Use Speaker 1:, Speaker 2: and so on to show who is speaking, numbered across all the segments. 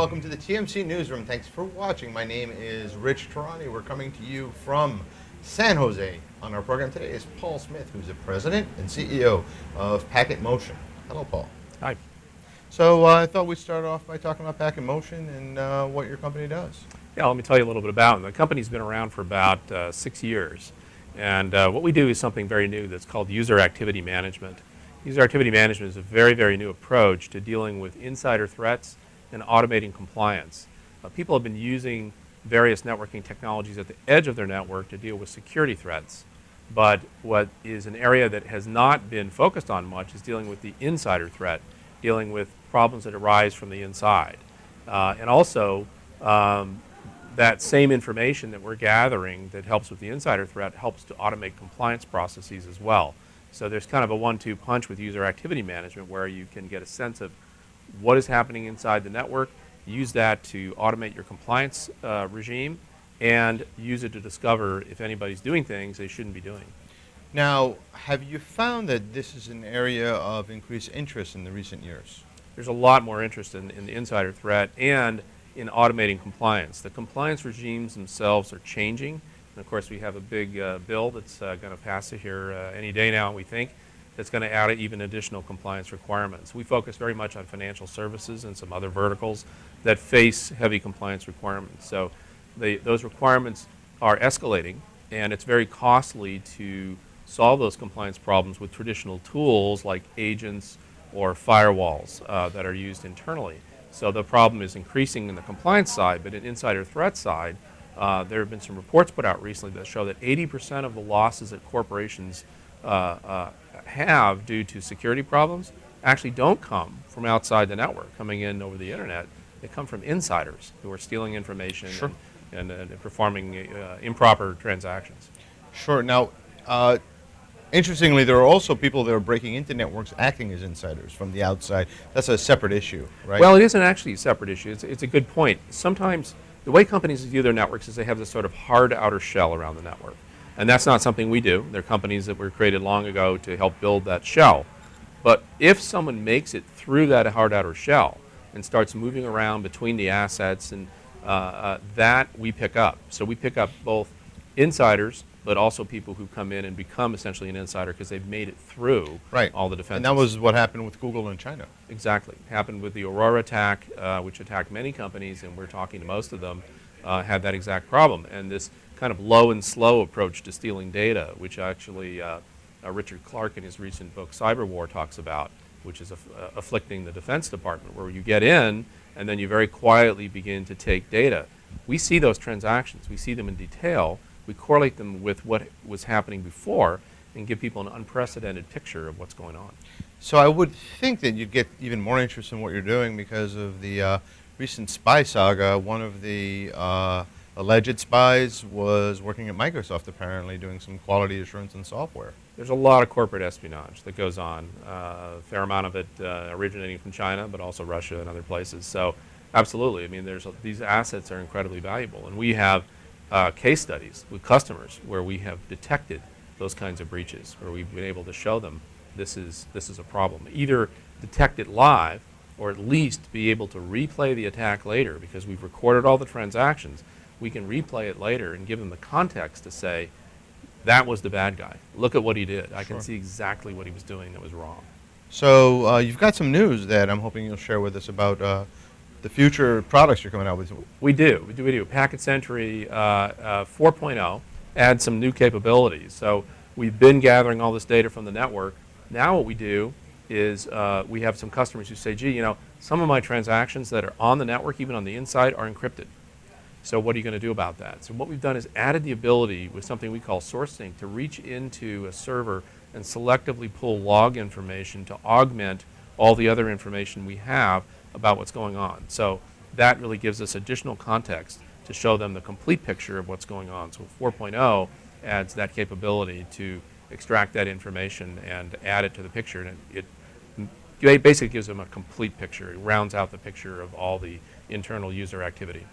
Speaker 1: welcome to the TMC Newsroom. Thanks for watching. My name is Rich Tehrani. We're coming to you from San Jose. On our program today is Paul Smith, who's the president and CEO of PacketMotion. Hello, Paul.
Speaker 2: Hi.
Speaker 1: So I thought we'd start off by talking about PacketMotion and what your company does.
Speaker 2: Yeah, let me tell you a little bit about it. The company's been around for about 6 years. And what we do is something very new that's called user activity management. User activity management is a very, very new approach to dealing with insider threats and automating compliance. People have been using various networking technologies at the edge of their network to deal with security threats. But what is an area that has not been focused on much is dealing with the insider threat, dealing with problems that arise from the inside. And also, that same information that we're gathering that helps with the insider threat helps to automate compliance processes as well. So there's kind of a 1-2 punch with user activity management where you can get a sense of what is happening inside the network, use that to automate your compliance regime, and use it to discover if anybody's doing things they shouldn't be doing.
Speaker 1: Now, have you found that this is an area of increased interest in the recent years?
Speaker 2: There's a lot more interest in the insider threat and in automating compliance. The compliance regimes themselves are changing. And of course, we have a big bill that's going to pass here any day now, we think, that's going to add even additional compliance requirements. We focus very much on financial services and some other verticals that face heavy compliance requirements. So those requirements are escalating, and it's very costly to solve those compliance problems with traditional tools like agents or firewalls that are used internally. So the problem is increasing in the compliance side, but in insider threat side, there have been some reports put out recently that show that 80% of the losses that corporations have due to security problems actually don't come from outside the network, coming in over the internet. They come from insiders who are stealing information and performing improper transactions.
Speaker 1: Sure. Now, interestingly, there are also people that are breaking into networks acting as insiders from the outside. That's a separate issue, right?
Speaker 2: Well, it isn't actually a separate issue. It's a good point. Sometimes the way companies view their networks is they have this sort of hard outer shell around the network. And that's not something we do. They're companies that were created long ago to help build that shell. But if someone makes it through that hard outer shell and starts moving around between the assets, and that we pick up. So we pick up both insiders, but also people who come in and become essentially an insider because they've made it through all the defenses.
Speaker 1: And that was what happened with Google in China.
Speaker 2: Exactly. Happened with the Aurora attack, which attacked many companies, and we're talking to most of them, had that exact problem. And this kind of low and slow approach to stealing data, which actually Richard Clark in his recent book Cyber War talks about, which is afflicting the Defense Department, where you get in and then you very quietly begin to take data. We see those transactions. We see them in detail. We correlate them with what was happening before and give people an unprecedented picture of what's going on.
Speaker 1: So I would think that you'd get even more interest in what you're doing because of the recent spy saga. One of the alleged spies was working at Microsoft, apparently, doing some quality assurance and software.
Speaker 2: There's a lot of corporate espionage that goes on, a fair amount of it originating from China, but also Russia and other places. So absolutely, I mean, these assets are incredibly valuable. And we have case studies with customers where we have detected those kinds of breaches, where we've been able to show them this is a problem. Either detect it live or at least be able to replay the attack later because we've recorded all the transactions. We can replay it later and give them the context to say, that was the bad guy. Look at what he did. I can see exactly what he was doing that was wrong.
Speaker 1: So you've got some news that I'm hoping you'll share with us about the future products you're coming out with.
Speaker 2: We do. Packet Sentry 4.0 adds some new capabilities. So we've been gathering all this data from the network. Now what we do is we have some customers who say, gee, you know, some of my transactions that are on the network, even on the inside, are encrypted. So what are you going to do about that? So what we've done is added the ability with something we call source sync to reach into a server and selectively pull log information to augment all the other information we have about what's going on. So that really gives us additional context to show them the complete picture of what's going on. So 4.0 adds that capability to extract that information and add it to the picture, and it basically gives them a complete picture. It rounds out the picture of all the internal user activity.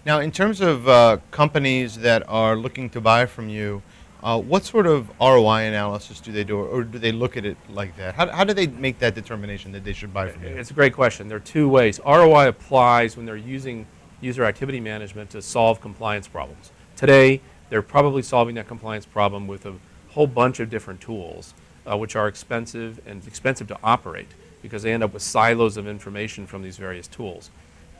Speaker 1: Now, in terms of companies that are looking to buy from you, What sort of ROI analysis do they do, or do they look at it like that? How do they make that determination that they should buy from you?
Speaker 2: It's a great question. There are two ways. ROI applies when they're using user activity management to solve compliance problems. Today, they're probably solving that compliance problem with a whole bunch of different tools, which are expensive and expensive to operate because they end up with silos of information from these various tools.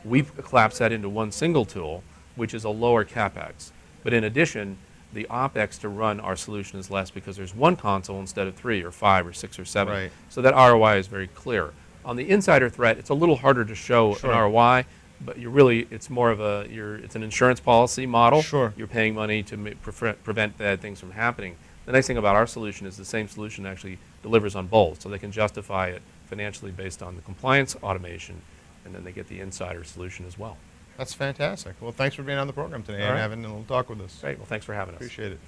Speaker 2: We've collapsed that into one single tool, which is a lower CapEx. But in addition, the OpEx to run our solution is less because there's one console instead of 3 or 5 or 6 or 7.
Speaker 1: Right.
Speaker 2: So that ROI is very clear. On the insider threat, it's a little harder to show
Speaker 1: Sure.
Speaker 2: an ROI, but it's more of it's an insurance policy model.
Speaker 1: Sure.
Speaker 2: You're paying money to prevent bad things from happening. The nice thing about our solution is the same solution actually delivers on both, so they can justify it financially based on the compliance automation, and then they get the insider solution as well.
Speaker 1: That's fantastic. Well, thanks for being on the program today
Speaker 2: All
Speaker 1: and
Speaker 2: right.
Speaker 1: having a little talk with us.
Speaker 2: Great. Well, thanks for having us.
Speaker 1: Appreciate it.